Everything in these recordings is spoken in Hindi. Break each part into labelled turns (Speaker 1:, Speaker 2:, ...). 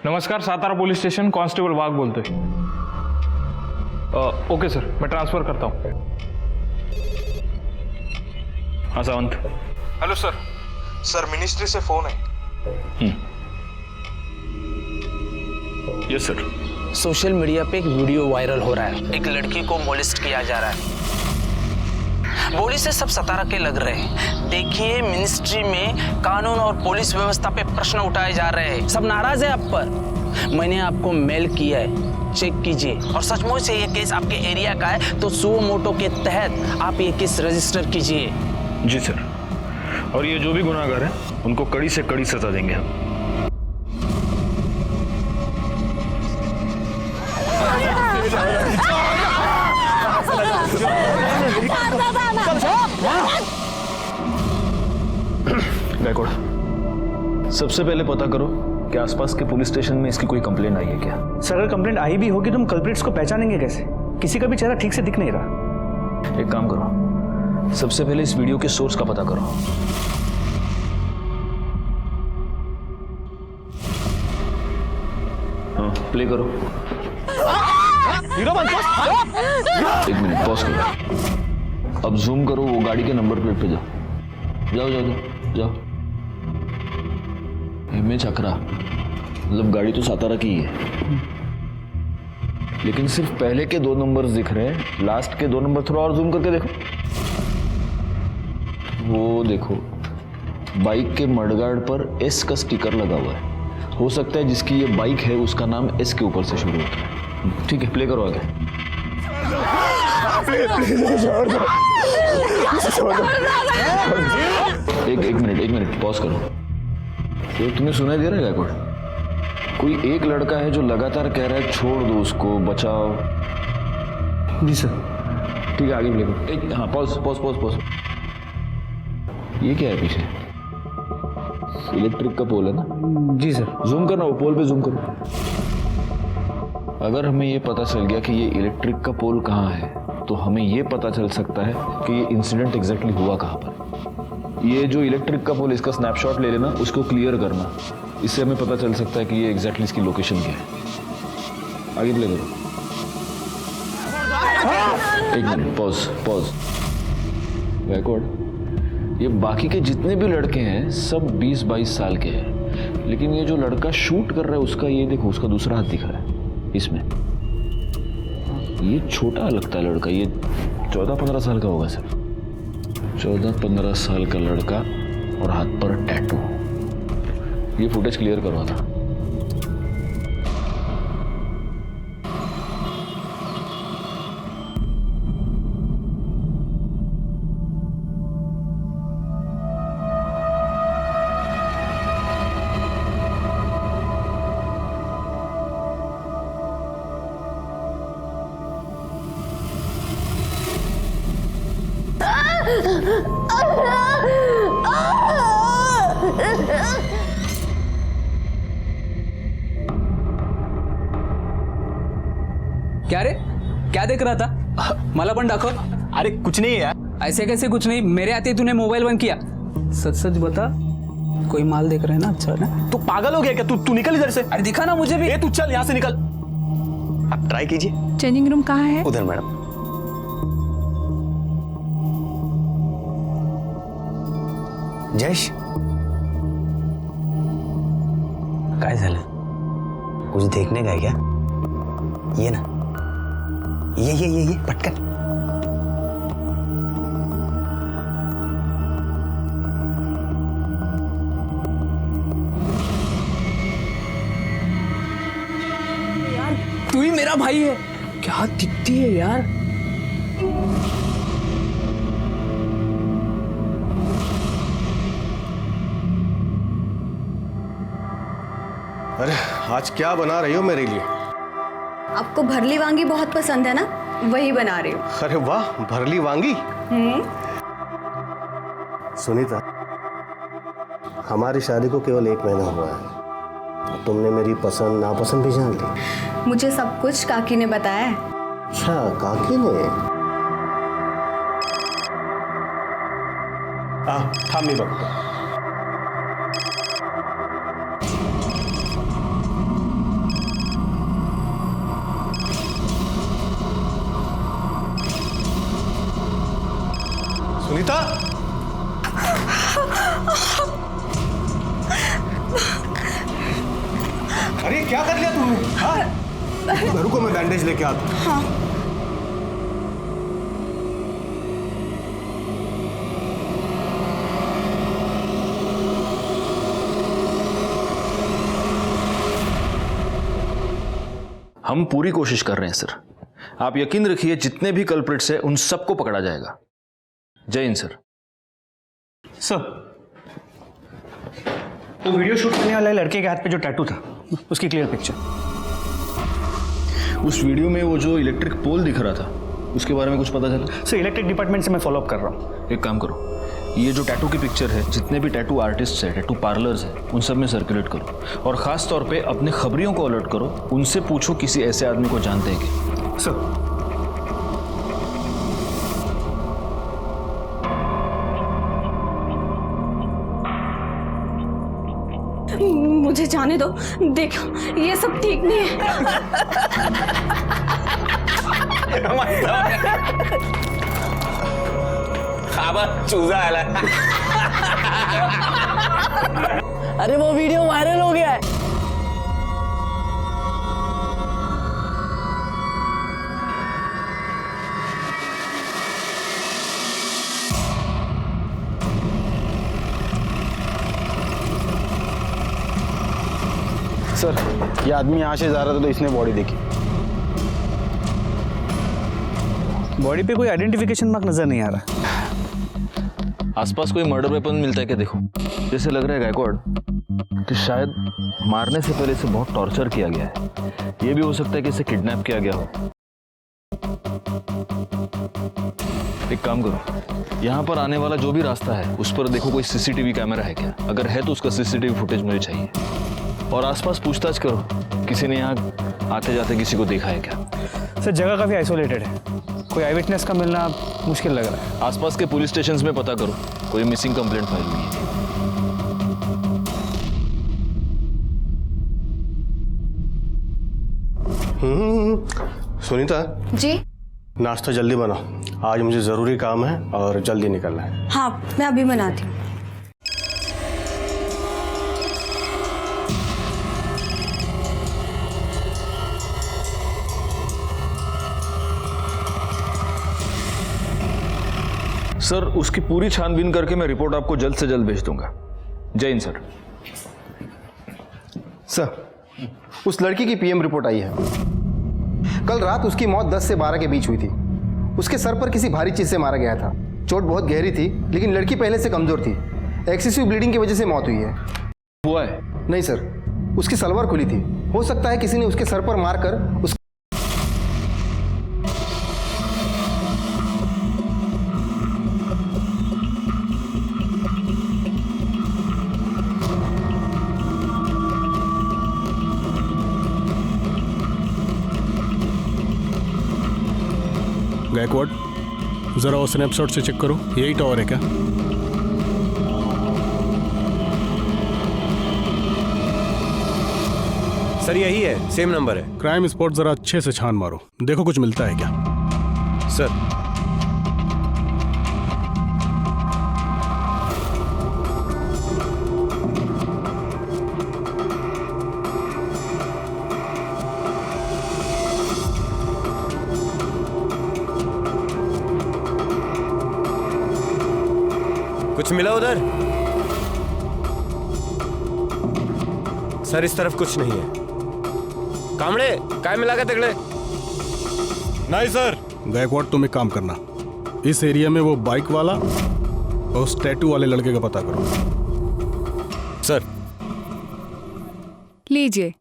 Speaker 1: नमस्कार, सातारा पुलिस स्टेशन, कांस्टेबल वाघ बोलते हैं। ओके सर, मैं ट्रांसफर करता हूँ। हाँ Sawant. Hello sir.
Speaker 2: Sir ministry से फोन है।
Speaker 1: Yes sir.
Speaker 3: सोशल मीडिया पे एक वीडियो वायरल हो रहा है, एक लड़की को मोलिस्ट किया जा रहा है। बोली से सब सतारा के लग रहे हैं। देखिए, मिनिस्ट्री में कानून और पुलिस व्यवस्था पे प्रश्न उठाए जा रहे हैं, सब नाराज है आप पर। मैंने आपको मेल किया है, चेक कीजिए, और सचमुच से ये केस आपके एरिया का है तो सुओ मोटो के तहत आप ये केस रजिस्टर कीजिए।
Speaker 1: जी सर, और ये जो भी गुनाहगार हैं उनको कड़ी से कड़ी सजा देंगे हम।
Speaker 4: गायकवाड़, सबसे पहले पता करो कि आसपास के पुलिस स्टेशन में इसकी कोई कंप्लेंट आई है क्या?
Speaker 5: सर, अगर कंप्लेंट आई भी होगी तो हम कल्प्रिट्स को पहचानेंगे कैसे? किसी का भी चेहरा ठीक से दिख नहीं रहा।
Speaker 4: एक काम करो, सबसे पहले इस वीडियो के सोर्स का पता करो। हाँ, प्ले करो। एक मिनट पॉज करो। अब जूम करो, वो गाड़ी के नंबर प्लेट पे जाओ। जाओ जाओ जाओ जाओ। इमेज अकरा, मतलब गाड़ी तो सातारा की ही है, लेकिन सिर्फ पहले के 2 नंबर्स दिख रहे हैं, लास्ट के 2 नंबर थोड़ा और जूम करके देखो। वो देखो, बाइक के मडगार्ड पर एस का स्टिकर लगा हुआ है। हो सकता है जिसकी ये बाइक है उसका नाम एस के ऊपर से शुरू होता है। ठीक है, प्ले करो आगे। एक मिनट पॉज करो। ये तुम्हें सुनाई दे रहा है गायकवाड़? कोई एक लड़का है जो लगातार कह रहा है छोड़ दो उसको, बचाओ।
Speaker 5: जी सर।
Speaker 4: ठीक है, आगे प्ले करो। हाँ, पॉज। ये क्या है पीछे? इलेक्ट्रिक का पोल है ना?
Speaker 5: जी सर।
Speaker 4: जूम करना, वो पोल पे जूम करो। अगर हमें ये पता चल गया कि ये इलेक्ट्रिक का पोल कहाँ है, तो हमें ये पता चल सकता है कि ये इंसिडेंट एग्जैक्टली हुआ कहाँ पर। ये जो इलेक्ट्रिक का पोल, इसका स्नैपशॉट ले लेना, उसको क्लियर करना, इससे हमें पता चल सकता है कि ये एग्जैक्टली इसकी लोकेशन क्या है। आगे प्ले करो। एक मिनट, पॉज। गायकवाड़, ये बाकी के जितने भी लड़के हैं सब 20-22 साल के हैं, लेकिन ये जो लड़का शूट कर रहा है उसका, ये देखो, उसका दूसरा हाथ दिख रहा है इसमें। ये छोटा लगता है लड़का, ये 14-15 साल का होगा सर। 14-15 साल का लड़का और हाथ पर टैटू। ये फुटेज क्लियर करवाना।
Speaker 6: क्या रे, क्या देख रहा था? मला पण दाखव।
Speaker 5: अरे कुछ नहीं यार।
Speaker 6: ऐसे कैसे कुछ नहीं? मेरे आते तूने मोबाइल बंद किया। सच सच बता, कोई माल देख रहे हैं ना? अच्छा ना?
Speaker 5: तू पागल हो गया क्या? तू निकल इधर से।
Speaker 6: अरे दिखा ना मुझे भी।
Speaker 5: तू चल यहाँ से निकल। आप ट्राई कीजिए।
Speaker 7: चेंजिंग रूम कहाँ है?
Speaker 5: उधर मैडम। जयेश,
Speaker 3: काय झालं? कुछ देखने का है क्या? ये ना, ये पटकन।
Speaker 6: तू ही मेरा भाई है। क्या दिखती है यार?
Speaker 2: अरे आज क्या बना रही हो मेरे लिए?
Speaker 7: आपको भरली वांगी बहुत पसंद है ना, वही बना रही हूँ।
Speaker 2: अरे वाह, भरली वांगी। सुनीता, हमारी शादी को केवल 1 महीना हुआ है, तुमने मेरी पसंद नापसंद भी जान ली।
Speaker 7: मुझे सब कुछ काकी ने बताया है।
Speaker 2: अच्छा, काकी ने? थांब, मी बघतो। सुनीता, अरे क्या कर लिया तुमने? हाँ? रुको, मैं बैंडेज लेके आता हूँ।
Speaker 7: हाँ।
Speaker 4: हम पूरी कोशिश कर रहे हैं सर। आप यकीन रखिए जितने भी कल्प्रिट्स हैं उन सबको पकड़ा जाएगा। जय हिंद सर।
Speaker 5: सर, वो वीडियो शूट करने वाले लड़के के हाथ पे जो टैटू था, उसकी क्लियर पिक्चर।
Speaker 4: उस वीडियो में वो जो इलेक्ट्रिक पोल दिख रहा था, उसके बारे में कुछ पता चला?
Speaker 5: सर, इलेक्ट्रिक डिपार्टमेंट से मैं फॉलो अप कर रहा हूँ।
Speaker 4: एक काम करो, ये जो टैटू की पिक्चर है, जितने भी टैटू आर्टिस्ट हैं, टैटू पार्लर्स हैं, उन सब में सर्कुलेट करो। और ख़ास तौर पे अपने खबरियों को अलर्ट करो, उनसे पूछो किसी ऐसे आदमी को जानते हैं कि।
Speaker 5: सर,
Speaker 7: मुझे जाने दो। देखो, ये सब ठीक नहीं है।
Speaker 3: चूजा अरे वो वीडियो वायरल हो गया है।
Speaker 2: सर, ये आदमी यहाँ से जा रहा था तो इसने बॉडी देखी।
Speaker 5: बॉडी पे कोई आइडेंटिफिकेशन मार्क नजर नहीं आ रहा।
Speaker 4: आसपास कोई मर्डर वेपन मिलता है क्या? देखो, जैसे लग रहा है गायकवाड़ कि शायद मारने से पहले इसे बहुत टॉर्चर किया गया है। ये भी हो सकता है कि इसे किडनैप किया गया हो। एक काम करो, यहाँ पर आने वाला जो भी रास्ता है उस पर देखो कोई सीसीटीवी कैमरा है क्या। अगर है तो उसका सीसीटीवी फुटेज मुझे चाहिए। और आसपास पूछताछ करो, किसी ने यहाँ आते जाते किसी को देखा है क्या।
Speaker 5: सर, जगह काफ़ी आइसोलेटेड है, कोई आई विटनेस का मिलना मुश्किल लग रहा है।
Speaker 4: आसपास के पुलिस स्टेशंस में पता करो, कोई मिसिंग कंप्लेंट फाइल हुई है।
Speaker 2: सुनीता
Speaker 7: जी।
Speaker 2: नाश्ता जल्दी बनाओ, आज मुझे ज़रूरी काम है और जल्दी निकलना है।
Speaker 7: हाँ, मैं अभी बनाती हूँ।
Speaker 4: सर, उसकी पूरी छानबीन करके मैं रिपोर्ट आपको जल्द से जल्द भेज दूंगा। जय हिंद सर।
Speaker 8: सर, उस लड़की की पीएम रिपोर्ट आई है। कल रात उसकी मौत 10 से 12 के बीच हुई थी। उसके सर पर किसी भारी चीज से मारा गया था। चोट बहुत गहरी थी, लेकिन लड़की पहले से कमजोर थी। एक्सेसिव ब्लीडिंग की वजह से मौत हुई है।
Speaker 4: हुआ है?
Speaker 8: नहीं सर, उसकी सलवार खुली थी। हो सकता है किसी ने उसके सर पर मारकर उस
Speaker 9: गायकवाड़, जरा वो स्नैपशॉट से चेक करो, यही टावर है क्या?
Speaker 2: सर, यही है, सेम नंबर है।
Speaker 9: क्राइम स्पॉट जरा अच्छे से छान मारो, देखो कुछ मिलता है क्या।
Speaker 2: सर, कुछ मिला उधर? सर, इस तरफ कुछ नहीं है। कामड़े, काय मिला के तगड़े?
Speaker 9: नहीं सर। गायकवाड़, तुम एक काम करना, इस एरिया में वो बाइक वाला और उस टैटू वाले लड़के का पता करो।
Speaker 2: सर,
Speaker 10: लीजिए,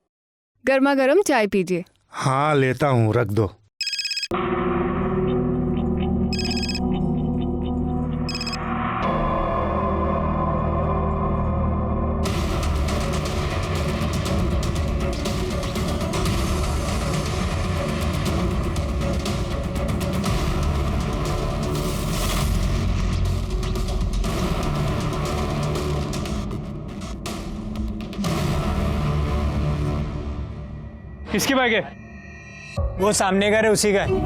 Speaker 10: गर्मा गर्म चाय पीजिए।
Speaker 9: हाँ, लेता हूँ, रख दो।
Speaker 5: किसकी बाइक है?
Speaker 11: वो सामने का है, उसी का है।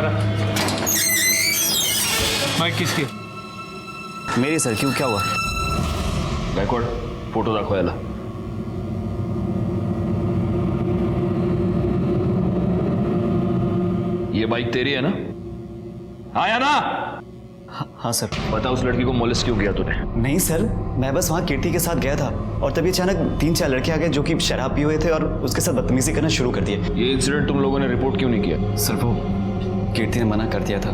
Speaker 5: दोबारा। माइक किसकी?
Speaker 11: मेरी सर, क्यों, क्या हुआ?
Speaker 4: गायकवाड फोटो दाखवा याला. ये बाइक तेरी है ना? आया ना?
Speaker 11: हाँ सर।
Speaker 4: बता उस लड़की को मोलेस्ट क्यों किया तूने?
Speaker 11: नहीं सर, मैं बस वहाँ कीर्ति के साथ गया था और तभी अचानक 3-4 लड़के आ गए जो कि शराब पिए हुए थे और उसके साथ बदतमीजी करना शुरू कर दिए।
Speaker 4: ये इंसिडेंट तुम लोगों ने रिपोर्ट क्यों नहीं किया?
Speaker 11: सर वो कीर्ति ने मना कर दिया था।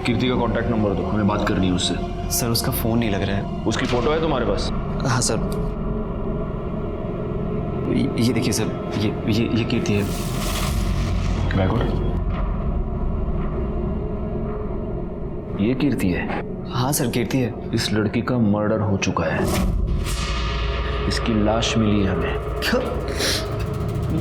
Speaker 4: कीर्ति का कांटेक्ट नंबर दो, हमें बात करनी है उससे।
Speaker 11: सर उसका फोन नहीं लग रहा है।
Speaker 4: उसकी फोटो है तुम्हारे पास?
Speaker 11: हाँ सर, ये देखिए सर, ये कीर्ति है।
Speaker 4: गायकवाड, ये कीर्ति है?
Speaker 11: हाँ सर, कीर्ति है।
Speaker 4: इस लड़की का मर्डर हो चुका है, इसकी लाश मिली है हमें।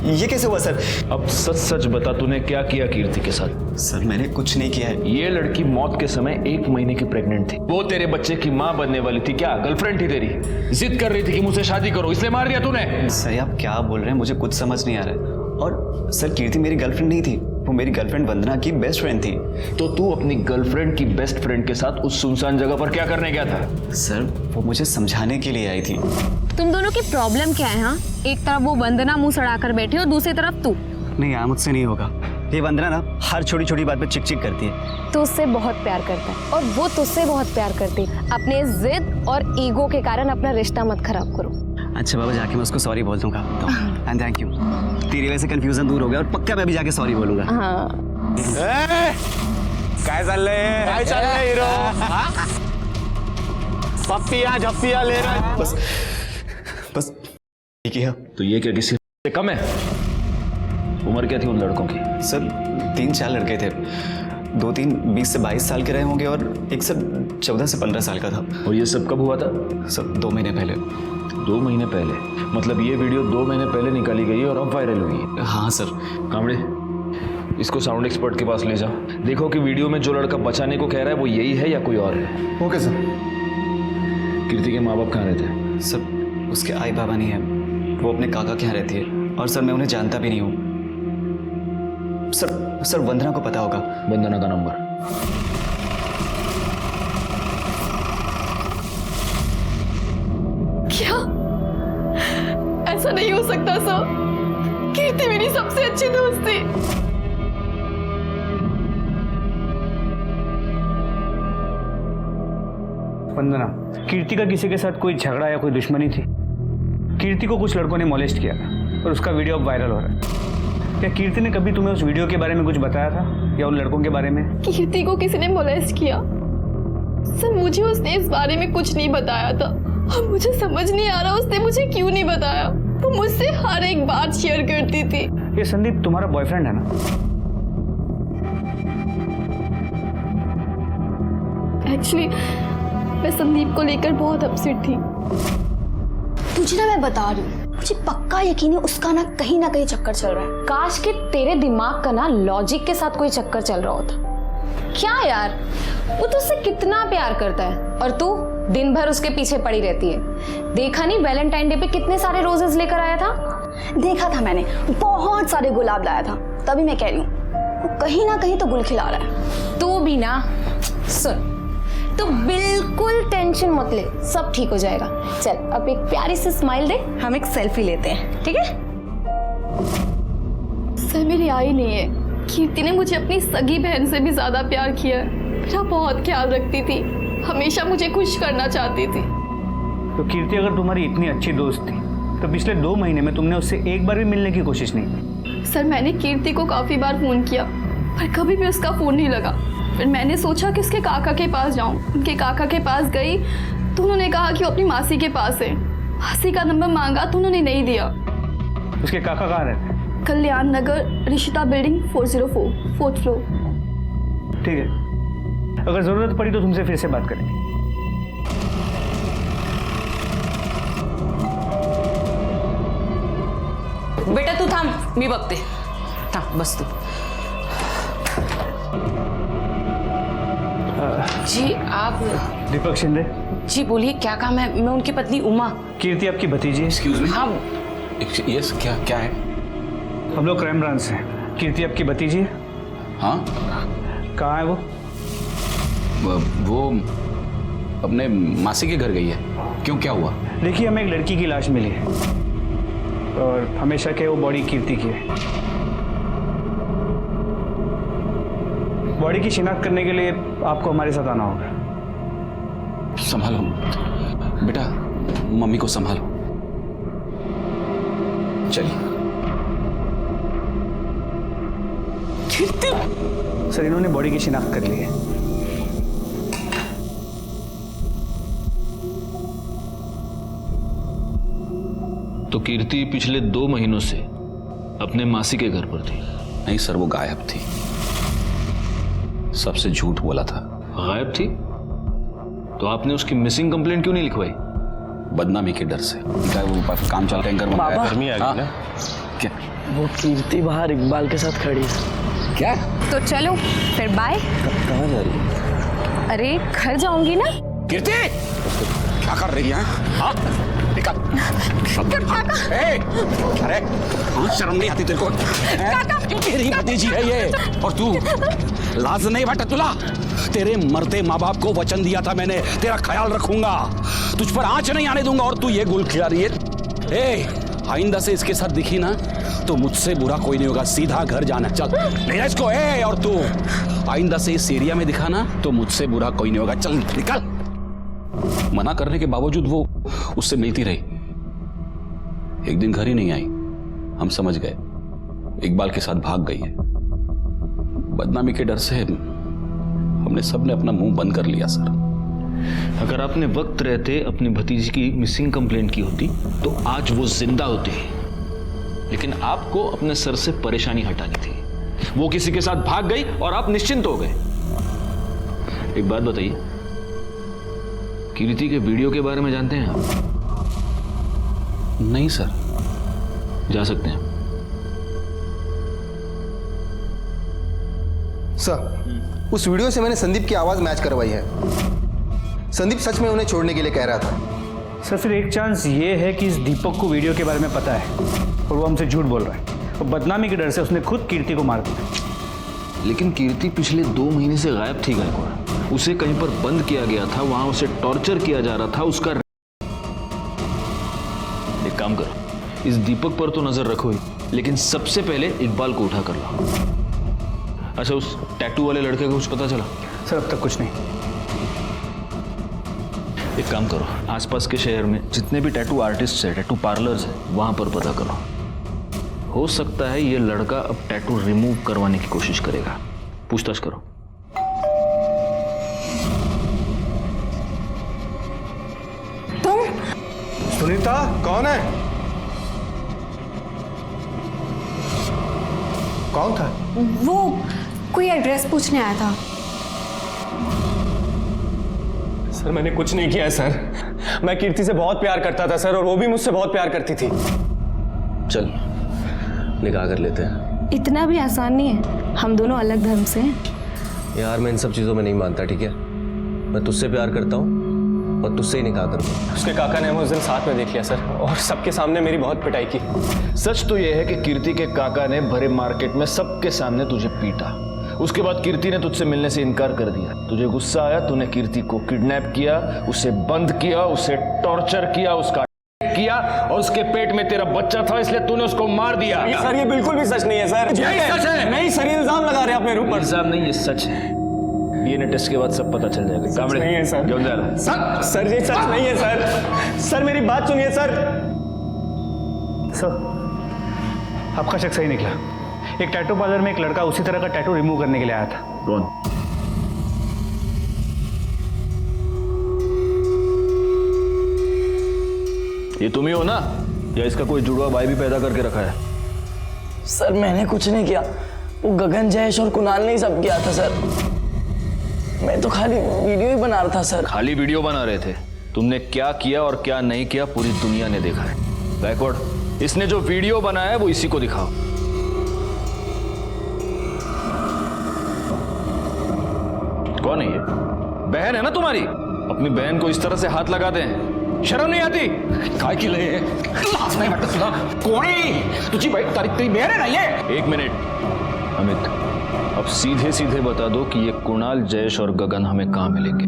Speaker 11: ये कैसे हुआ सर?
Speaker 4: अब सच सच बता, तूने क्या किया कीर्ति के साथ?
Speaker 11: सर मैंने कुछ नहीं किया है।
Speaker 4: ये लड़की मौत के समय 1 महीने की प्रेग्नेंट थी। वो तेरे बच्चे की माँ बनने वाली थी। क्या गर्लफ्रेंड थी तेरी? जिद कर रही थी कि मुझसे शादी करो, इसलिए मार दिया तूने?
Speaker 11: सर आप क्या बोल रहे हैं, मुझे कुछ समझ नहीं आ रहा है। और सर कीर्ति मेरी गर्लफ्रेंड नहीं थी, वो मेरी गर्लफ्रेंड वंदना की बेस्ट फ्रेंड थी।
Speaker 4: तो तू अपनी गर्लफ्रेंड की बेस्ट फ्रेंड के साथ उस सुनसान जगह पर क्या करने गया था?
Speaker 11: सर वो मुझे समझाने के लिए आई थी।
Speaker 12: तुम दोनों की प्रॉब्लम क्या है? हाँ, एक तरफ वो वंदना मुंह सड़ाकर बैठी और दूसरी तरफ तू।
Speaker 11: नहीं यार, मुझसे नहीं होगा। ये वंदना ना हर छोटी छोटी बात पे चिक चिक करती है।
Speaker 12: तू उससे बहुत प्यार करता है और वो तुझसे बहुत प्यार करती है। अपने जिद और ईगो के कारण अपना रिश्ता मत खराब करो।
Speaker 11: अच्छा बाबा, जाके मैं उसको सॉरी बोल दूंगा। एंड थैंक यू, तेरी वजह से कंफ्यूजन दूर हो गया और पक्का मैं भी जाके सॉरी बोलूंगा।
Speaker 12: हाँ।
Speaker 2: काय चाललंय हिरो? पप्पिया झप्पिया ले रहा है।
Speaker 11: बस ठीक है।
Speaker 4: तो ये क्या किसी से कम है? उम्र क्या थी उन लड़कों की?
Speaker 11: सर 3-4 लड़के थे। 2-3 20 से 22 साल के रहे होंगे और एक सर 14 से 15 साल का था।
Speaker 4: और ये सब कब हुआ था?
Speaker 11: सर 2 महीने पहले।
Speaker 4: 2 महीने पहले? मतलब ये वीडियो 2 महीने पहले निकाली गई है और अब वायरल हुई है?
Speaker 11: हाँ सर।
Speaker 4: कामड़े, इसको साउंड एक्सपर्ट के पास ले जाओ। देखो कि वीडियो में जो लड़का बचाने को कह रहा है वो यही है या कोई और है।
Speaker 8: Okay sir.
Speaker 4: कीर्ति के माँ बाप कहाँ रहते हैं?
Speaker 11: सर उसके आई बाबा नहीं है, वो अपने काका के यहाँ रहती है और सर मैं उन्हें जानता भी नहीं हूँ। सर वंदना को पता होगा।
Speaker 4: वंदना का नंबर?
Speaker 7: क्या? ऐसा नहीं हो सकता सर, कीर्ति मेरी सबसे अच्छी दोस्त थी।
Speaker 5: वंदना, कीर्ति का किसी के साथ कोई झगड़ा या कोई दुश्मनी थी? कीर्ति को कुछ लड़कों ने मोलेस्ट किया था और उसका वीडियो अब वायरल हो रहा है। क्या कीर्ति ने कभी तुम्हें उस वीडियो के बारे में कुछ बताया था या उन लड़कों के बारे में?
Speaker 7: कीर्ति को किसी ने मोलेस्ट किया? सर मुझे उसने इस बारे में कुछ नहीं बताया था और मुझे समझ नहीं आ रहा उसने मुझे क्यों नहीं बताया। वो मुझसे हर एक बात शेयर करती थी।
Speaker 5: ये संदीप तुम्हारा बॉयफ्रेंड है ना?
Speaker 7: एक्चुअली मैं संदीप को लेकर बहुत अपसेट थी।
Speaker 12: तुझे ना मैं बता रही हूँ, मुझे पक्का यकीन है उसका ना कहीं चक्कर चल रहा है। काश के तेरे दिमाग का ना लॉजिक के साथ कोई चक्कर चल रहा होता। क्या यार, वो तुझसे कितना प्यार करता है और तू दिन भर उसके पीछे पड़ी रहती है। देखा नहीं वैलेंटाइन डे पे कितने सारे रोजेस लेकर आया था?
Speaker 13: देखा था मैंने, बहुत सारे गुलाब लाया था। तभी मैं कह रही हूँ वो कहीं ना कहीं तो गुल खिला रहा है।
Speaker 12: तू भी ना सुन, तो बिल्कुल टेंशन मत ले, सब ठीक हो जाएगा। चल अब एक प्यारी सी स्माइल दे, हम एक सेल्फी लेते हैं, ठीक है?
Speaker 7: सर मेरी आई नहीं है। कीर्ति ने मुझे अपनी सगी बहन से भी ज्यादा प्यार किया है। मेरा बहुत ख्याल रखती थी, हमेशा मुझे खुश करना चाहती थी।
Speaker 5: तो कीर्ति अगर तुम्हारी इतनी अच्छी दोस्त थी तो पिछले 2 महीने में तुमने उससे एक बार भी मिलने की कोशिश नहीं की?
Speaker 7: सर मैंने कीर्ति को काफी बार फोन किया पर कभी भी उसका फोन नहीं लगा। फिर मैंने सोचा कि उसके काका के पास जाऊं। उनके काका के पास गई तो उन्होंने कहा कि वो अपनी मासी के पास है। मासी का नंबर मांगा तो उन्होंने नहीं दिया।
Speaker 5: उसके काका कहाँ रहते हैं?
Speaker 7: कल्याण नगर, ऋषिता बिल्डिंग 404, 4th फ्लोर।
Speaker 5: ठीक है, अगर जरूरत पड़ी तो तुमसे फिर से बात करेंगे।
Speaker 14: बेटा तू थांब, मी बघते। थांब, बस तू। जी आप?
Speaker 5: दीपक शिंदे
Speaker 14: जी बोलिए, क्या काम है? मैं उनकी पत्नी उमा।
Speaker 5: कीर्ति आपकी भतीजी।
Speaker 11: Excuse me.
Speaker 14: हाँ
Speaker 11: यस, क्या है?
Speaker 5: हम लोग क्राइम ब्रांच से। कीर्ति आपकी भतीजी है?
Speaker 11: हाँ
Speaker 5: कहाँ है
Speaker 15: वो अपने मासी के घर गई है। क्यों, क्या हुआ?
Speaker 5: देखिए, हमें एक लड़की की लाश मिली है और हमें शक है वो बॉडी कीर्ति की है। बॉडी की शिनाख्त करने के लिए आपको हमारे साथ आना होगा।
Speaker 15: संभालो बेटा, मम्मी को संभालो। चलिए।
Speaker 5: सर, इन्होंने बॉडी की शिनाख्त कर ली है।
Speaker 4: तो कीर्ति पिछले 2 महीनों से अपने मासी के घर पर थी?
Speaker 15: नहीं सर, वो गायब थी। सबसे झूठ बोला था।
Speaker 4: गायब थी? तो आपने उसकी मिसिंग कंप्लेंट क्यों नहीं लिखवाई?
Speaker 15: बदनामी के डर से। वो काम चल टैंकर मंगाया।
Speaker 2: गर्मी आ गई ना।
Speaker 15: क्या?
Speaker 6: वो कीर्ति बाहर इकबाल के साथ खड़ी है।
Speaker 15: क्या?
Speaker 12: तो चलो फिर बाय।
Speaker 15: कहाँ जा रही है?
Speaker 12: अरे घर जाऊंगी ना।
Speaker 15: कीर्ति क्या कर रही है? हाँ? निकल। अरे शर्म नहीं आती तेरे को? तेरी भतीजी है ये, और तू लाज नहीं बटा तुला? तेरे मरते माँ बाप को वचन दिया था मैंने, तेरा ख्याल रखूंगा, तुझ पर आंच नहीं आने दूंगा, और तू ये गुल खिला रही है। आइंदा से इसके साथ दिखी ना तो मुझसे बुरा कोई नहीं होगा, सीधा घर जाना। चल ले इसको। और तू आइंदा से इस एरिया में दिखा ना तो मुझसे बुरा कोई नहीं होगा। चल निकल। मना करने के बावजूद वो उससे मिलती रही। एक दिन घर ही नहीं आई, हम समझ गए इकबाल के साथ भाग गई है। बदनामी के डर से हमने सबने अपना मुंह बंद कर लिया सर।
Speaker 4: अगर आपने वक्त रहते अपनी भतीजी की मिसिंग कंप्लेंट की होती तो आज वो जिंदा होती, लेकिन आपको अपने सर से परेशानी हटानी थी। वो किसी के साथ भाग गई और आप निश्चिंत हो गए। एक बात बताइए, कीर्ति के वीडियो के बारे में जानते हैं आप?
Speaker 15: नहीं सर।
Speaker 4: जा सकते हैं
Speaker 8: सर। उस वीडियो से मैंने संदीप की आवाज मैच करवाई है। संदीप सच में उन्हें छोड़ने के लिए कह रहा था।
Speaker 5: सर, फिर एक चांस ये है कि इस दीपक को वीडियो के बारे में पता है और वो हमसे झूठ बोल रहा है, और बदनामी के डर से उसने खुद कीर्ति को मार दिया।
Speaker 4: लेकिन कीर्ति पिछले 2 महीने से गायब थी गायकवाड़। उसे कहीं पर बंद किया गया था, वहां उसे टॉर्चर किया जा रहा था। उसका एक काम करो, इस दीपक पर तो नजर रखो ही, लेकिन सबसे पहले इकबाल को उठा कर लो। अच्छा, उस टैटू वाले लड़के को कुछ पता चला?
Speaker 5: सर, अब तक कुछ नहीं।
Speaker 4: एक काम करो, आसपास के शहर में जितने भी टैटू आर्टिस्ट है, टैटू पार्लर्स है, वहां पर पता करो। हो सकता है ये लड़का अब टैटू रिमूव करवाने की कोशिश करेगा। पूछताछ करो।
Speaker 12: तुम?
Speaker 8: सुनीता कौन है? कौन था?
Speaker 12: वो कोई एड्रेस पूछने आया था।
Speaker 16: सर, मैंने कुछ नहीं किया है सर। मैं कीर्ति से बहुत प्यार करता था सर, और वो भी मुझसे बहुत प्यार करती थी।
Speaker 2: चल निकाह कर लेते हैं।
Speaker 12: इतना भी आसान नहीं है, हम दोनों अलग धर्म से हैं।
Speaker 2: यार, मैं इन सब चीज़ों में नहीं मानता, ठीक है? मैं तुझसे प्यार करता हूँ और तुझसे ही निकाह करूँगा।
Speaker 16: उसके काका ने हमें उस दिन साथ में देख लिया सर, और सबके सामने मेरी बहुत पिटाई की।
Speaker 4: सच तो यह है कि कीर्ति के काका ने भरे मार्केट में सबके सामने तुझे पीटा। उसके बाद कीर्ति ने तुझसे मिलने से इनकार कर दिया। तुझे गुस्सा आया, तूने कीर्ति को किडनैप किया, उसे बंद किया, उसे टॉर्चर किया, उसका किया, और उसके पेट में तेरा बच्चा था, इसलिए तूने उसको मार दिया।
Speaker 16: सर, ये बिल्कुल भी सच नहीं है सर।
Speaker 4: यही सच है।
Speaker 16: नहीं सर, ये इल्जाम लगा रहे हैं अपने ऊपर।
Speaker 4: इल्जाम नहीं, ये सच है। डीएनए टेस्ट के बाद सब पता चल जाएगा।
Speaker 16: सच नहीं है सर।
Speaker 4: क्यों जा रहा?
Speaker 16: सर, ये सच नहीं है सर। सर, मेरी बात सुनिए सर।
Speaker 5: सर, आपका शक सही निकला। एक टैटू पार्लर में एक लड़का उसी तरह का टैटू रिमूव करने के लिए आया था।
Speaker 4: कौन? ये तुम ही हो ना, या इसका कोई जुड़वा भाई भी पैदा करके रखा है?
Speaker 6: सर, मैंने कुछ नहीं किया, वो गगन, जयेश और कुणाल ने ही सब किया था सर। मैं तो खाली वीडियो ही बना रहा था सर।
Speaker 4: खाली वीडियो बना रहे थे? तुमने क्या किया और क्या नहीं किया पूरी दुनिया ने देखा है। गायकवाड़, इसने जो वीडियो बनाया है वो इसी को दिखाओ। कौन है ये? बहन है ना तुम्हारी? अपनी बहन को इस तरह से हाथ लगाते हैं, शर्म नहीं आती?
Speaker 15: काय की लय लाज नाही वाटत तुला? कोणी तुझी बाईक तारीख तरी बहन आहे ना ये?
Speaker 4: एक मिनिट अमित, अब सीधे सीधे बता दो कि ये कुणाल, जयेश और गगन हमें कहां मिलेंगे।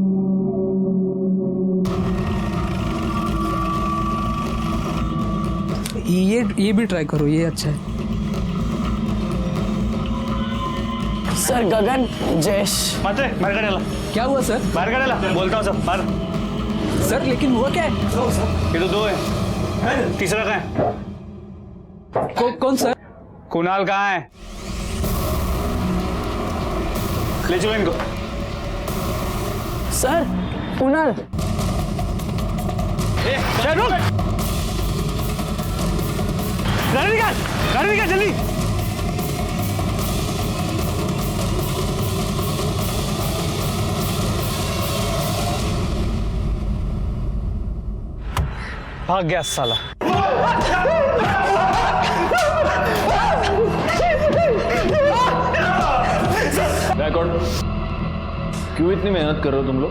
Speaker 6: ये भी ट्राई करो, ये अच्छा है। सर गगन, जयेश।
Speaker 5: माते बाहर काढायला।
Speaker 6: क्या हुआ सर?
Speaker 5: बाहर काढायला बोलता हूँ सब बाहर।
Speaker 6: सर लेकिन हुआ क्या है?
Speaker 5: ये तो 2 है, तीसरा कहाँ है?
Speaker 6: कौन सर?
Speaker 5: कुणाल कहाँ है? ले चलो इनको।
Speaker 6: सर कुणाल।
Speaker 5: गाड़ी निकाल जल्दी। भाग गया साला।
Speaker 4: बैकवर्ड, क्यों इतनी मेहनत कर रहे हो तुम लोग?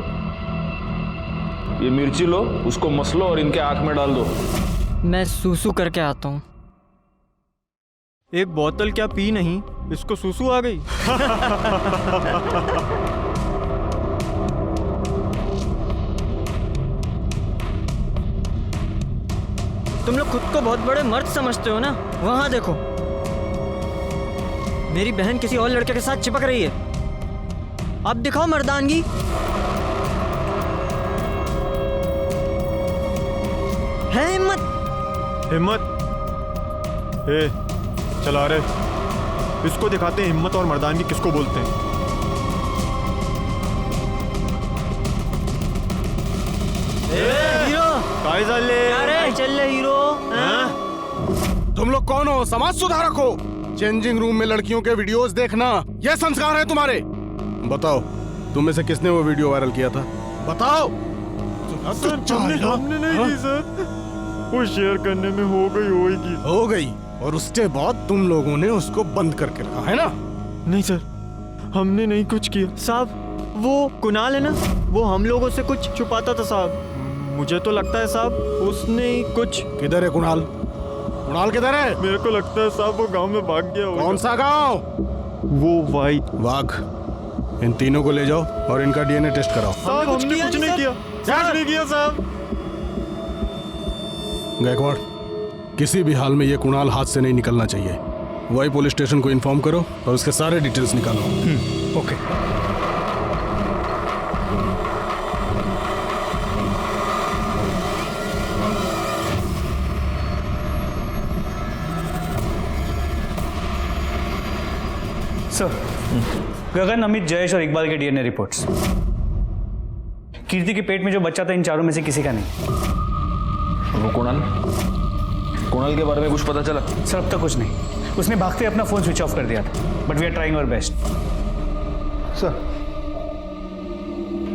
Speaker 4: ये मिर्ची लो, उसको मसलो और इनके आंख में डाल दो।
Speaker 6: मैं सूसू करके आता हूँ।
Speaker 16: एक बोतल क्या पी नहीं, इसको सूसू आ गई।
Speaker 6: तुम लोग खुद को बहुत बड़े मर्द समझते हो ना? वहां देखो, मेरी बहन किसी और लड़के के साथ चिपक रही है। अब दिखाओ मर्दानगी। है हिम्मत।
Speaker 16: हिम्मत? ए, चला रहे, इसको दिखाते हैं हिम्मत और मर्दानगी किसको बोलते हैं।
Speaker 6: हीरो
Speaker 16: काय चालले?
Speaker 6: चल हीरो।
Speaker 9: तुम लोग कौन हो? समाज सुधारक हो? चेंजिंग रूम में लड़कियों के वीडियोस देखना यह संस्कार है तुम्हारे? बताओ, तुम में से किसने वो वीडियो वायरल किया था? बताओ।
Speaker 16: हमने नहीं की सर, वो शेयर करने में हो गई।
Speaker 9: और उसके बाद तुम लोगों ने उसको बंद करके रखा है ना?
Speaker 16: नहीं सर, हमने नहीं कुछ किया साहब। वो कुणाल है ना, वो हम लोगों से कुछ छुपाता था साहब। मुझे तो लगता है साहब उसने ही कुछ।
Speaker 9: किधर है कुणाल? कुणाल किधर है?
Speaker 16: मेरे को लगता है साहब वो गांव में भाग गया होगा।
Speaker 9: कौन सा गांव?
Speaker 16: वो
Speaker 9: वाघ। इन तीनों को ले जाओ और इनका डीएनए टेस्ट कराओ।
Speaker 16: साहब हमने कुछ नहीं किया साहब।
Speaker 9: गायकवाड़, किसी भी हाल में ये कुणाल हाथ से नहीं निकलना चाहिए। वही पुलिस स्टेशन को इन्फॉर्म करो और उसके सारे डिटेल्स निकालो।
Speaker 5: ओके। सर, गगन, अमित, जयेश और इकबाल के डीएनए रिपोर्ट्स। कीर्ति के पेट में जो बच्चा था इन चारों में से किसी का नहीं।
Speaker 4: वो कुणाल के बारे में कुछ पता चला?
Speaker 5: सर अब तक कुछ नहीं। उसने भागते अपना फोन स्विच ऑफ कर दिया था, but we are trying our best.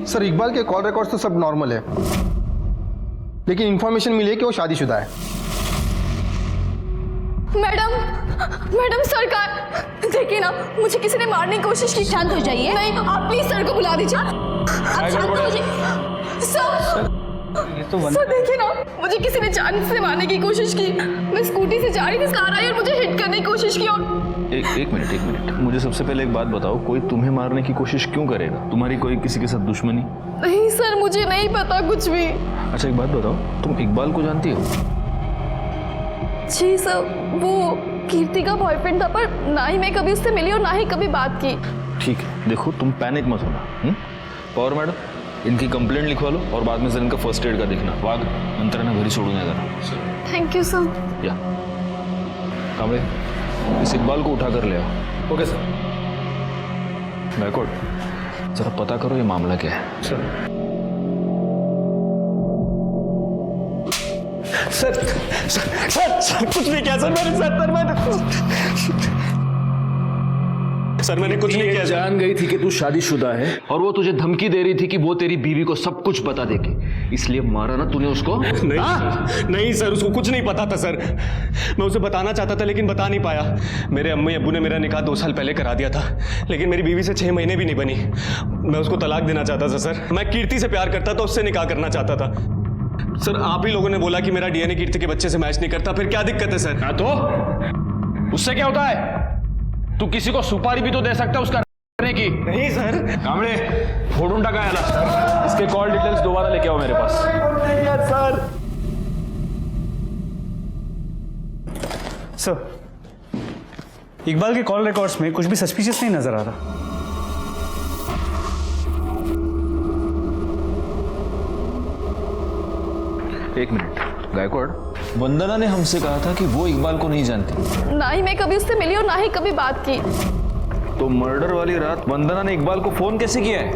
Speaker 8: Sir Iqbal के कॉल रिकॉर्ड्स तो सब नॉर्मल है, लेकिन इंफॉर्मेशन मिली है कि वो शादीशुदा है।
Speaker 7: मैडम सरकार, देखिए ना, मुझे किसी ने मारने की कोशिश की। शांत हो जाइए। नहीं, आप प्लीज सर को बुला दीजिए। आप शांत हो जाइए। सर देखिए ना, मुझे किसी ने जान से मारने की कोशिश की। मैं स्कूटी से जा रही थी, कार आई और मुझे हिट करने की कोशिश की। और
Speaker 4: एक मिनट, मुझे सबसे पहले एक बात बताओ, कोई तुम्हें मारने की कोशिश क्यों करेगा? तुम्हारी कोई किसी के साथ दुश्मनी?
Speaker 7: नहीं सर, मुझे नहीं पता कुछ भी।
Speaker 4: अच्छा एक बात बताओ, तुम इकबाल को जानती हो?
Speaker 7: जी सर, वो कीर्ति का बॉयफ्रेंड था, पर ना ही मैं कभी उससे मिली और ना ही कभी बात की।
Speaker 4: ठीक है, देखो तुम पैनिक मत होना। पवार मैडम, इनकी कंप्लेंट लिखवा लो और बाद में सर इनका फर्स्ट एड का देखना। वाघ, नंतर ना घरी सोडून या जरा।
Speaker 7: Thank you sir.
Speaker 4: या कांबळे, इस इकबाल को उठा कर ले आओ।
Speaker 16: Okay sir.
Speaker 4: बैकवर्ड, जरा पता करो ये मामला क्या है।
Speaker 16: सर कुछ नहीं किया सर, मैंने सर मैंने कुछ नहीं किया।
Speaker 4: जान गई थी कि तू शादीशुदा है और वो तुझे धमकी दे रही थी कि वो तेरी बीवी को सब कुछ बता देगी, इसलिए मारा ना तूने उसको?
Speaker 16: नहीं सर, उसको कुछ नहीं पता था सर। मैं उसे बताना चाहता था लेकिन बता नहीं पाया। मेरे अम्मी अब्बू ने मेरा निकाह 2 साल पहले करा दिया था, लेकिन मेरी बीवी से 6 महीने भी नहीं बनी। मैं उसको तलाक देना चाहता था सर। मैं कीर्ति से प्यार करता था, उससे निकाह करना चाहता था सर। आप ही लोगों ने बोला कि मेरा डीएनए कीर्ति के बच्चे से मैच नहीं करता, फिर क्या दिक्कत है सर?
Speaker 4: तो उससे क्या होता है? तू किसी को सुपारी भी तो दे सकता है उसका की
Speaker 16: नहीं सर।
Speaker 4: कांबळे फोडून टाका याला। इसके कॉल डिटेल्स दोबारा लेके आओ मेरे पास।
Speaker 5: सर, इकबाल के कॉल रिकॉर्ड्स में कुछ भी सस्पिशियस नहीं नजर आ रहा।
Speaker 4: एक मिनट गायकवाड़, वंदना ने हमसे कहा था कि वो इकबाल को नहीं जानती।
Speaker 7: ना ही मैं कभी उससे मिली और ना ही कभी बात की।
Speaker 4: तो मर्डर वाली रात वंदना ने इकबाल को फोन कैसे किया है?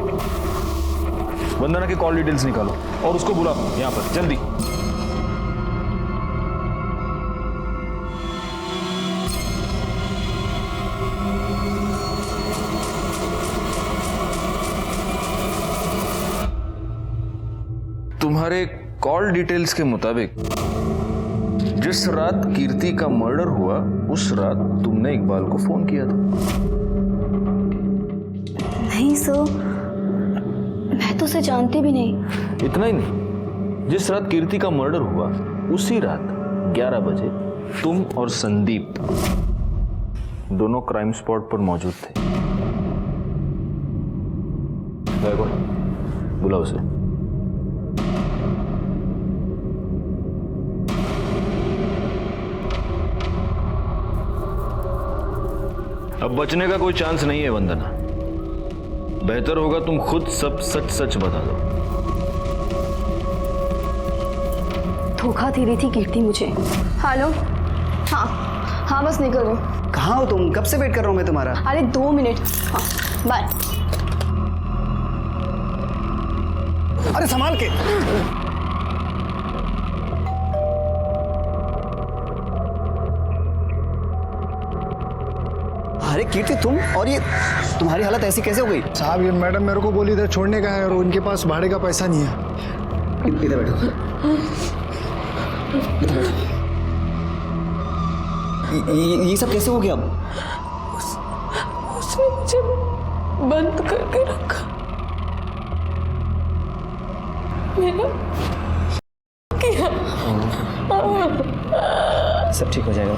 Speaker 4: वंदना के कॉल डिटेल्स निकालो और उसको बुलाओ यहाँ पर जल्दी। तुम्हारे कॉल डिटेल्स के मुताबिक जिस रात कीर्ति का मर्डर हुआ उस रात तुमने इकबाल को फोन किया था।
Speaker 13: नहीं सर, मैं तो उसे जानती भी नहीं।
Speaker 4: इतना ही नहीं, जिस रात कीर्ति का मर्डर हुआ उसी रात 11 बजे तुम और संदीप दोनों क्राइम स्पॉट पर मौजूद थे। बुलाओ उसे। अब बचने का कोई चांस नहीं है वंदना। बेहतर होगा तुम खुद सब सच सच बता दो।
Speaker 13: धोखा दे रही थी कीर्ति मुझे। हेलो, हाँ बस निकल रही।
Speaker 11: कहाँ हो तुम? कब से वेट कर रहा हूँ मैं तुम्हारा।
Speaker 13: अरे 2 मिनट। हाँ बाय।
Speaker 11: अरे संभाल के। अरे कीर्ति, तुम और ये तुम्हारी हालत ऐसी कैसे हो गई?
Speaker 8: साहब, ये मैडम मेरे को बोली इधर छोड़ने का है और उनके पास भाड़े का पैसा नहीं है।
Speaker 11: इधर बैठो। ये सब कैसे हो गया?
Speaker 6: उसने मुझे बंद करके रखा। मैंने किया।
Speaker 11: सब ठीक हो जाएगा।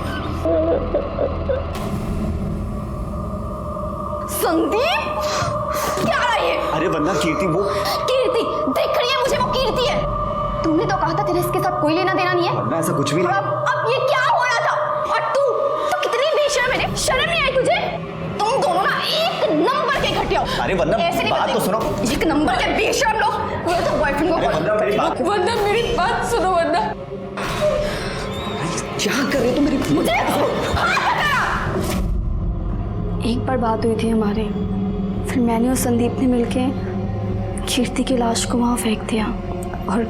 Speaker 13: संदीप, क्या रहा है?
Speaker 11: अरे वंदना, कीर्ति वो
Speaker 13: कीर्ति देख रही है मुझे, वो कीर्ति है। तुमने तो कहा था तेरा इसके साथ कोई लेना देना नहीं है।
Speaker 11: वंदना, ऐसा कुछ भी नहीं।
Speaker 13: अब ये क्या हो रहा था? और तू कितनी बेशर्म है, शर्म नहीं आई तुझे? तुम दोनों ना एक नंबर के घटिया हो।
Speaker 11: अरे वंदना, बात तो सुनो।
Speaker 13: एक नंबर के बेशर्म लोग। वो तो बॉयफ्रेंड को
Speaker 6: वंदना मेरी बात सुनो। वंदना
Speaker 11: क्या कर रहे हो तुम? मेरी
Speaker 13: मुझे एक बार बात हुई थी हमारी, फिर मैंने और संदीप ने मिलके कीर्ति की लाश को वहां फेंक दिया और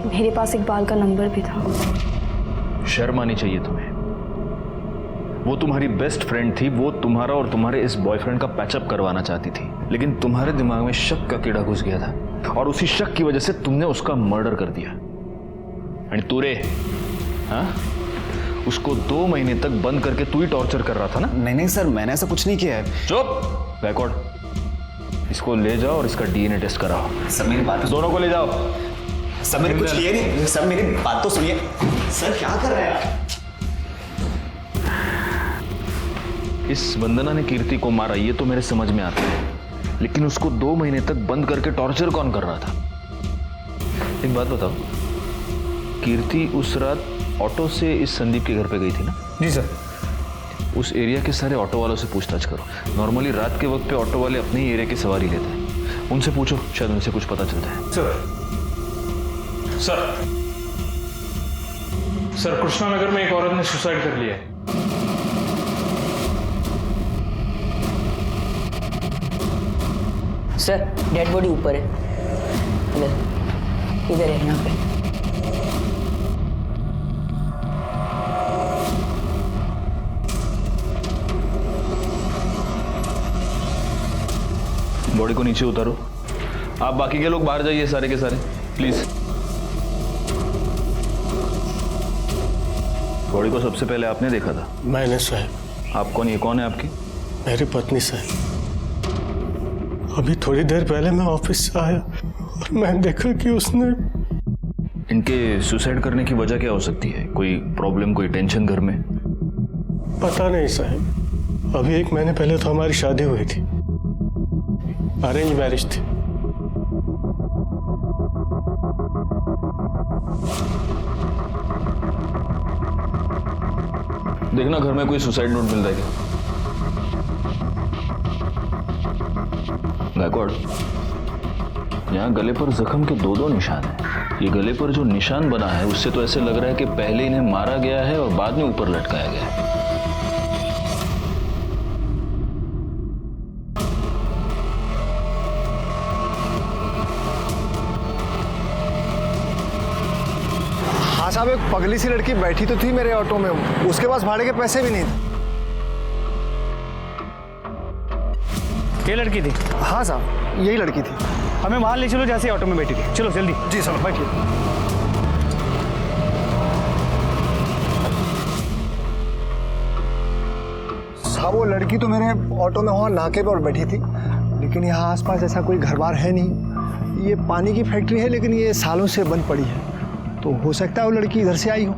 Speaker 13: मेरे पास इकबाल का नंबर भी था।
Speaker 4: शर्म आनी चाहिए तुम्हें। वो तुम्हारी बेस्ट फ्रेंड थी, वो तुम्हारा और तुम्हारे इस बॉयफ्रेंड का पैचअप करवाना चाहती थी, लेकिन तुम्हारे दिमाग में शक का कीड़ा घुस गया था और उसी शक की वजह से तुमने उसका मर्डर कर दिया। एंड तूरे, हाँ, उसको 2 महीने तक बंद करके तू ही टॉर्चर कर रहा था ना?
Speaker 11: नहीं सर, मैंने ऐसा कुछ नहीं किया है।
Speaker 4: चुप बैकवर्ड। इसको ले जाओ और इसका डीएनए टेस्ट कराओ।
Speaker 11: सर मेरी बात
Speaker 4: दोनों को ले जाओ।
Speaker 11: सर मैंने कुछ किया नहीं। सर मेरी बात तो सुनिए। सर क्या कर रहे हैं आप?
Speaker 4: इस वंदना ने कीर्ति को मारा ये तो मेरे समझ में आता है, लेकिन उसको 2 महीने तक बंद करके टॉर्चर कौन कर रहा था? एक बात बताओ, कीर्ति उस रात ऑटो से इस संदीप के घर पे गई थी ना?
Speaker 5: जी सर।
Speaker 4: उस एरिया के सारे ऑटो वालों से पूछताछ करो। नॉर्मली रात के वक्त पे ऑटो वाले अपने ही एरिया की सवारी लेते हैं, उनसे पूछो, शायद उनसे कुछ पता चलता है।
Speaker 17: सर कृष्णा नगर में एक औरत ने सुसाइड कर लिया है।
Speaker 6: सर डेड बॉडी ऊपर है। इधर है, यहाँ पे।
Speaker 4: बॉडी को नीचे उतारो। आप बाकी के लोग बाहर जाइए, सारे के सारे प्लीज। बॉडी को सबसे पहले आपने देखा था?
Speaker 2: मैंने साहब।
Speaker 4: आप कौन? ये कौन है आपकी?
Speaker 2: मेरी पत्नी साहब। अभी थोड़ी देर पहले मैं ऑफिस से आया और मैंने देखा कि उसने।
Speaker 4: इनके सुसाइड करने की वजह क्या हो सकती है? कोई प्रॉब्लम, कोई टेंशन घर में?
Speaker 2: पता नहीं साहब, अभी 1 महीने पहले तो हमारी शादी हुई थी
Speaker 16: अरेंज मैरिज थी।
Speaker 4: देखना घर में कोई सुसाइड नोट मिल रहा है क्या? गायकवाड़, यहाँ गले पर जख्म के दो निशान हैं। ये गले पर जो निशान बना है उससे तो ऐसे लग रहा है कि पहले इन्हें मारा गया है और बाद में ऊपर लटकाया गया है।
Speaker 8: हाँ साहब, एक पगली सी लड़की बैठी तो थी मेरे ऑटो में, उसके पास भाड़े के पैसे भी नहीं थे।
Speaker 5: ये लड़की थी?
Speaker 8: हाँ साहब, यही लड़की थी।
Speaker 5: हमें वहां ले चलो जैसे ऑटो में बैठी थी। चलो जल्दी।
Speaker 8: जी सर, बैठिए। साहब, वो लड़की तो मेरे ऑटो में वहाँ नाके पर बैठी थी, लेकिन यहाँ आसपास ऐसा कोई घर बार है नहीं। ये पानी की फैक्ट्री है, लेकिन ये सालों से बंद पड़ी है, तो हो सकता है वो लड़की इधर से आई हो।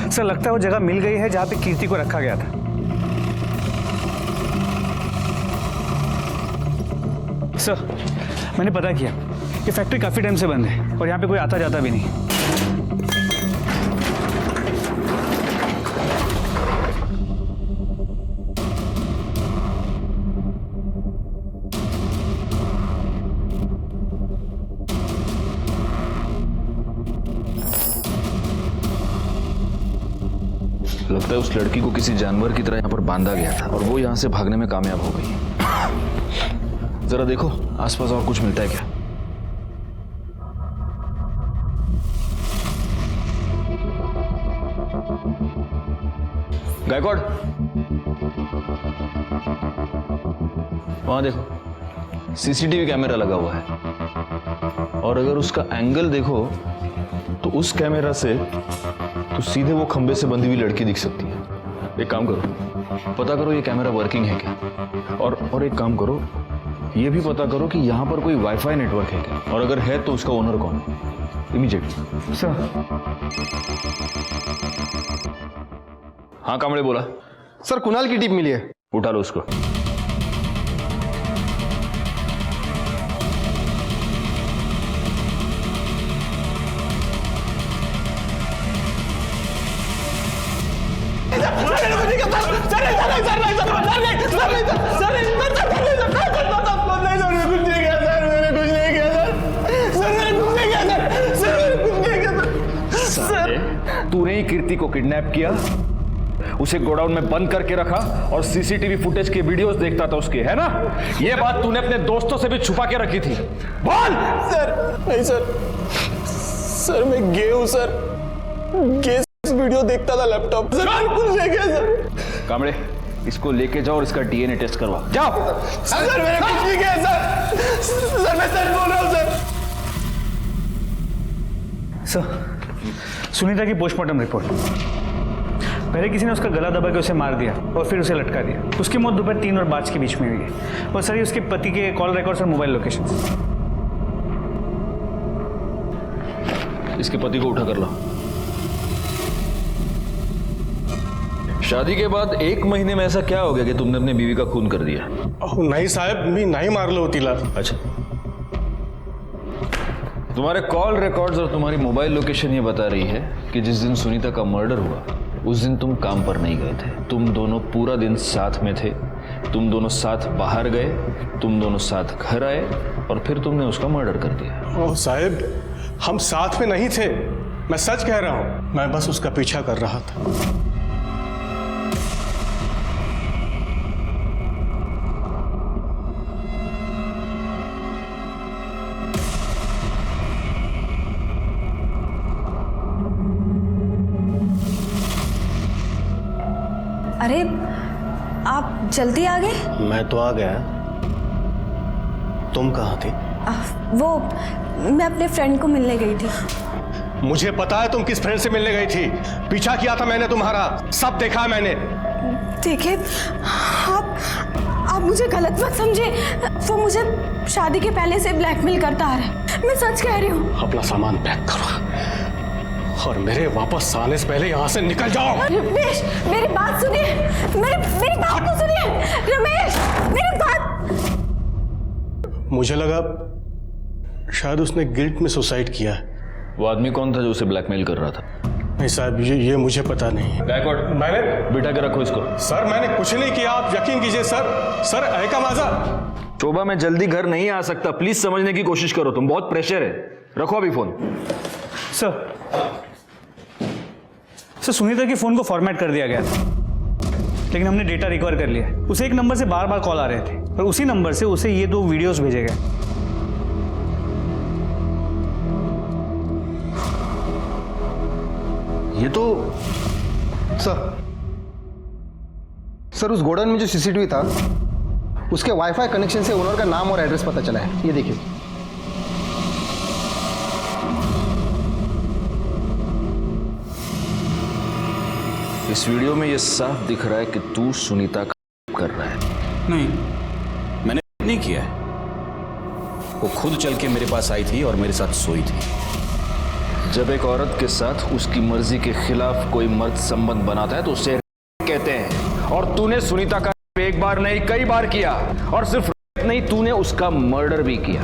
Speaker 5: सर, लगता है वो जगह मिल गई है जहां पे कीर्ति को रखा गया था। सर, मैंने पता किया, ये फैक्ट्री काफी टाइम से बंद है और यहाँ पे कोई आता जाता भी नहीं।
Speaker 4: लगता है उस लड़की को किसी जानवर की तरह यहाँ पर बांधा गया था और वो यहाँ से भागने में कामयाब हो गई। जरा देखो आसपास और कुछ मिलता है क्या। गायकवाड़, वहां देखो सीसीटीवी कैमरा लगा हुआ है और अगर उसका एंगल देखो तो उस कैमरा से तो सीधे वो खंबे से बंधी हुई लड़की दिख सकती है। एक काम करो, पता करो ये कैमरा वर्किंग है क्या, और एक काम करो, ये भी पता करो कि यहाँ पर कोई वाईफाई नेटवर्क है क्या, और अगर है तो उसका ओनर कौन है। इमीडिएटली।
Speaker 5: सर।
Speaker 4: हाँ कामड़े बोला।
Speaker 8: सर, कुणाल की टीम मिली है।
Speaker 4: उठा लो उसको। तूने ही कीर्ति को किडनैप किया, उसे गोडाउन में बंद करके रखा और सीसीटीवी फुटेज के वीडियोस देखता था उसके, है ना? ये बात तूने अपने दोस्तों से भी छुपा के रखी थी। बोल।
Speaker 16: सर नहीं सर, मैं गे हूं सर, गे वीडियो देखता था लैपटॉप। सर कुछ नहीं किया सर।
Speaker 4: कामड़े, इसको लेके जाओ और इसका डीएनए टेस्ट करवा। जाओ।
Speaker 16: सर मैंने कुछ नहीं किया सर, मैं सच बोल रहा हूं सर।
Speaker 5: सर, सुनीता की पोस्टमार्टम रिपोर्ट। पहले किसी ने उसका गला दबा के उसे मार दिया और फिर उसे लटका दिया। उसकी मौत दोपहर 3 और 5 के बीच में हुई है। और सर, ये उसके पति के कॉल रिकॉर्ड्स और मोबाइल लोकेशन।
Speaker 4: इसके पति को उठा कर लो। शादी के बाद 1 महीने में ऐसा क्या हो गया कि तुमने अपनी बीवी का खून कर दिया?
Speaker 16: नहीं साहब, मी नहीं मारलो होतीला।
Speaker 4: अच्छा, तुम्हारे कॉल रिकॉर्ड्स और तुम्हारी मोबाइल लोकेशन ये बता रही है कि जिस दिन सुनीता का मर्डर हुआ उस दिन तुम काम पर नहीं गए थे। तुम दोनों पूरा दिन साथ में थे, तुम दोनों साथ बाहर गए, तुम दोनों साथ घर आए और फिर तुमने उसका मर्डर कर दिया।
Speaker 16: ओह साहब, हम साथ में नहीं थे, मैं सच कह रहा हूं, मैं बस उसका पीछा कर रहा था।
Speaker 13: अरे आप जल्दी आ गए?
Speaker 2: मैं तो आ गया, तुम कहाँ थी?
Speaker 13: वो मैं अपने फ्रेंड को मिलने गई थी।
Speaker 16: मुझे पता है तुम किस फ्रेंड से मिलने गई थी। पीछा किया था मैंने तुम्हारा, सब देखा मैंने।
Speaker 13: देखिए, आप आप मुझे गलत मत समझे, वो मुझे शादी के पहले से ब्लैकमेल करता आ रहा है, मैं सच कह रही हूँ।
Speaker 16: अपना सामान पैक करो और मेरे वापस आने से पहले यहाँ से निकल जाओ।
Speaker 13: रमेश, मेरी बात सुनिए, मेरी बात तो सुनिए। रमेश, मेरी बात।
Speaker 16: मुझे लगा शायद उसने गिल्ट में सुसाइड किया है।
Speaker 4: वो आदमी कौन था जो उसे ब्लैकमेल कर रहा था?
Speaker 16: नहीं साहब, ये मुझे पता नहीं।
Speaker 4: गायकवाड़,
Speaker 16: मैंने
Speaker 4: बिठा के रखो इसको।
Speaker 16: सर मैंने कुछ नहीं किया, आप यकीन कीजिए सर ऐका माझा।
Speaker 4: शोभा, मैं जल्दी घर नहीं आ सकता, प्लीज समझने की कोशिश करो, तुम बहुत प्रेशर है। रखो अभी फोन।
Speaker 5: सर सुनीता के फोन को फॉर्मेट कर दिया गया था, लेकिन हमने डेटा रिकवर कर लिया। उसे एक नंबर से बार बार कॉल आ रहे थे और उसी नंबर से उसे ये 2 वीडियोस भेजे गए।
Speaker 4: ये तो
Speaker 8: सर उस गोडाउन में जो सीसीटीवी था उसके वाईफाई कनेक्शन से ओनर का नाम और एड्रेस पता चला है। ये देखिए।
Speaker 4: इस वीडियो में ये साफ दिख रहा है कि तू सुनीता का कर रहा है।
Speaker 15: नहीं, मैंने नहीं किया है। वो खुद चल के मेरे पास आई थी और मेरे साथ सोई थी।
Speaker 4: जब एक औरत के साथ उसकी मर्जी के खिलाफ कोई मर्द संबंध बनाता है तो उसे कहते हैं, और तूने सुनीता का एक बार नहीं कई बार किया, और सिर्फ नहीं, तूने उसका मर्डर भी किया।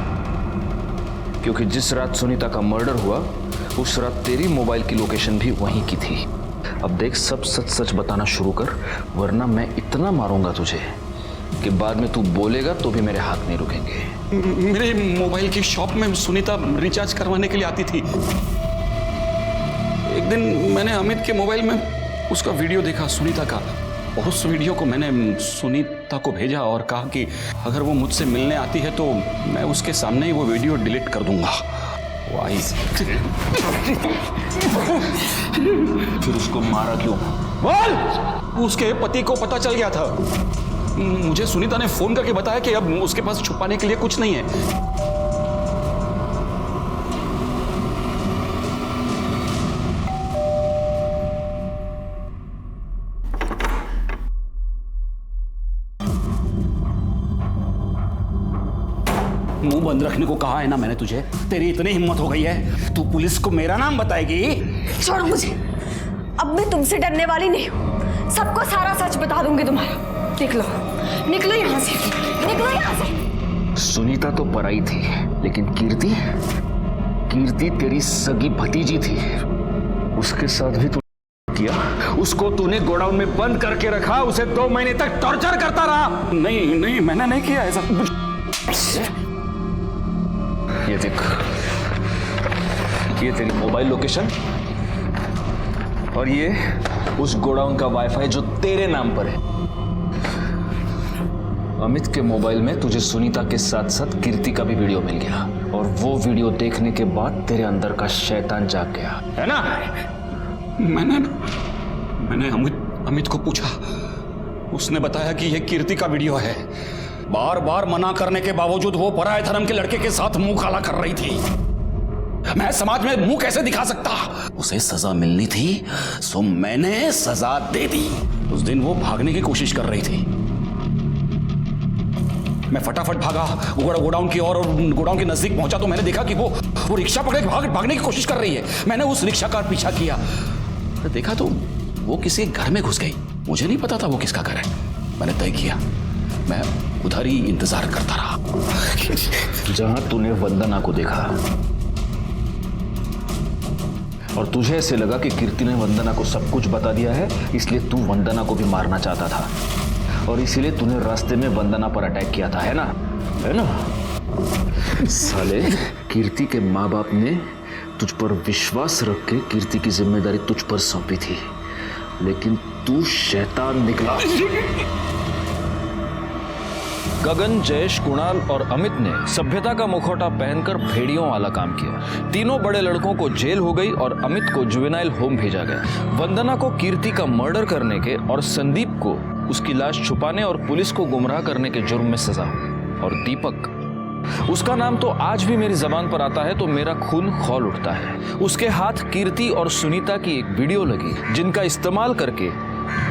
Speaker 4: क्योंकि जिस रात सुनीता का मर्डर हुआ उस रात तेरी मोबाइल की लोकेशन भी वहीं की थी। अब देख, सब सच सच बताना शुरू कर, वरना मैं इतना मारूंगा तुझे कि बाद में तू बोलेगा तो भी मेरे हाथ नहीं रुकेंगे।
Speaker 15: मेरे मोबाइल की शॉप में सुनीता रिचार्ज करवाने के लिए आती थी। एक दिन मैंने अमित के मोबाइल में उसका वीडियो देखा सुनीता का, और उस वीडियो को मैंने सुनीता को भेजा और कहा कि अगर वो मुझसे मिलने आती है तो मैं उसके सामने ही वो वीडियो डिलीट कर दूंगा। वो आई।
Speaker 4: फिर उसको मारा क्यों? बोल!
Speaker 15: उसके पति को पता चल गया था। मुझे सुनीता ने फोन करके बताया कि अब उसके पास छुपाने के लिए कुछ नहीं है। मुंह बंद रखने को कहा है ना मैंने तुझे। तेरी इतनी हिम्मत हो गई है, तू पुलिस को मेरा नाम बताएगी?
Speaker 13: छोड़ो मुझे, अब मैं तुमसे डरने वाली नहीं हूँ। सबको सारा सच बता दूंगी तुम्हारा। निकलो, निकलो यहाँ से, निकलो यहाँ से।
Speaker 4: सुनीता तो पराई थी, लेकिन कीर्ति तेरी सगी भतीजी थी। उसके साथ भी तू किया। उसको तूने गोडाउन में बंद करके रखा, उसे 2 महीने तक टॉर्चर करता रहा।
Speaker 15: नहीं, मैंने नहीं किया ऐसा।
Speaker 4: ये देख, ये तेरी मोबाइल लोकेशन और ये उस गोडाउन का वाईफाई जो तेरे नाम पर है। अमित के मोबाइल में तुझे सुनीता के साथ साथ कीर्ति का भी वीडियो मिल गया, और वो वीडियो देखने के बाद तेरे अंदर का शैतान जाग गया, है ना?
Speaker 15: मैंने अमित को पूछा, उसने बताया कि यह कीर्ति का वीडियो है। बार बार मना करने के बावजूद वो पराये धर्म के लड़के के साथ मुंह काला कर रही थी। मैं समाज में मुंह कैसे दिखा सकता? उसे सजा मिलनी थी, सो मैंने सजा दे दी। उस दिन वो भागने की कोशिश कर रही थी। मैं फटाफट भागा गोडाउन की ओर, और गोडाउन के नजदीक पहुंचा तो मैंने देखा कि वो रिक्शा पकड़ के भागने की कोशिश कर रही है। मैंने उस रिक्शा का पीछा किया, तो देखा तो वो किसी घर में घुस गई। मुझे नहीं पता था वो किसका घर है। मैंने तय किया मैं उधर ही इंतजार करता रहा।
Speaker 4: जहां तूने वंदना को देखा और तुझे ऐसे लगा कि कीर्ति ने वंदना को सब कुछ बता दिया है, इसलिए तू वंदना को भी मारना चाहता था, और इसीलिए तूने रास्ते में वंदना पर अटैक किया था, है ना? है ना? साले, कीर्ति के माँ बाप ने तुझ पर विश्वास रख के कीर्ति की जिम्मेदारी तुझ पर सौंपी थी, लेकिन तू शैतान निकला। गगन, जयेश, कुणाल और अमित ने सभ्यता का मुखौटा पहनकर भेड़ियों वाला काम किया। तीनों बड़े लड़कों को जेल हो गई और अमित को जुवेनाइल होम भेजा गया। वंदना को कीर्ति का मर्डर करने के और संदीप को उसकी लाश छुपाने और पुलिस को गुमराह करने के जुर्म में सजा हुई। और दीपक, उसका नाम तो आज भी मेरी जबान पर आता है तो मेरा खून खौल उठता है। उसके हाथ कीर्ति और सुनीता की एक वीडियो लगी, जिनका इस्तेमाल करके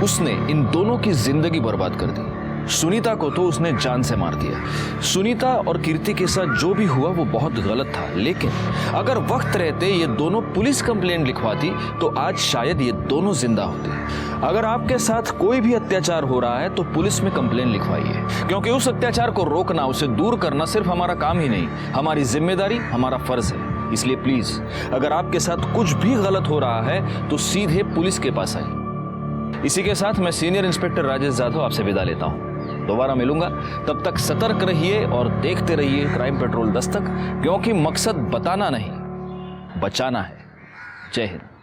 Speaker 4: उसने इन दोनों की जिंदगी बर्बाद कर दी। सुनीता को तो उसने जान से मार दिया। सुनीता और कीर्ति के साथ जो भी हुआ वो बहुत गलत था, लेकिन अगर वक्त रहते ये दोनों पुलिस कंप्लेंट लिखवाती तो आज शायद ये दोनों जिंदा होते। अगर आपके साथ कोई भी अत्याचार हो रहा है तो पुलिस में कंप्लेंट लिखवाइए, क्योंकि उस अत्याचार को रोकना, उसे दूर करना सिर्फ हमारा काम ही नहीं, हमारी जिम्मेदारी, हमारा फर्ज है। इसलिए प्लीज अगर आपके साथ कुछ भी गलत हो रहा है तो सीधे पुलिस के पास आइए। इसी के साथ मैं सीनियर इंस्पेक्टर राजेश जाधव आपसे विदा लेता हूं। दोबारा मिलूंगा, तब तक सतर्क रहिए और देखते रहिए क्राइम पेट्रोल दस्तक, क्योंकि मकसद बताना नहीं, बचाना है। जय हिंद।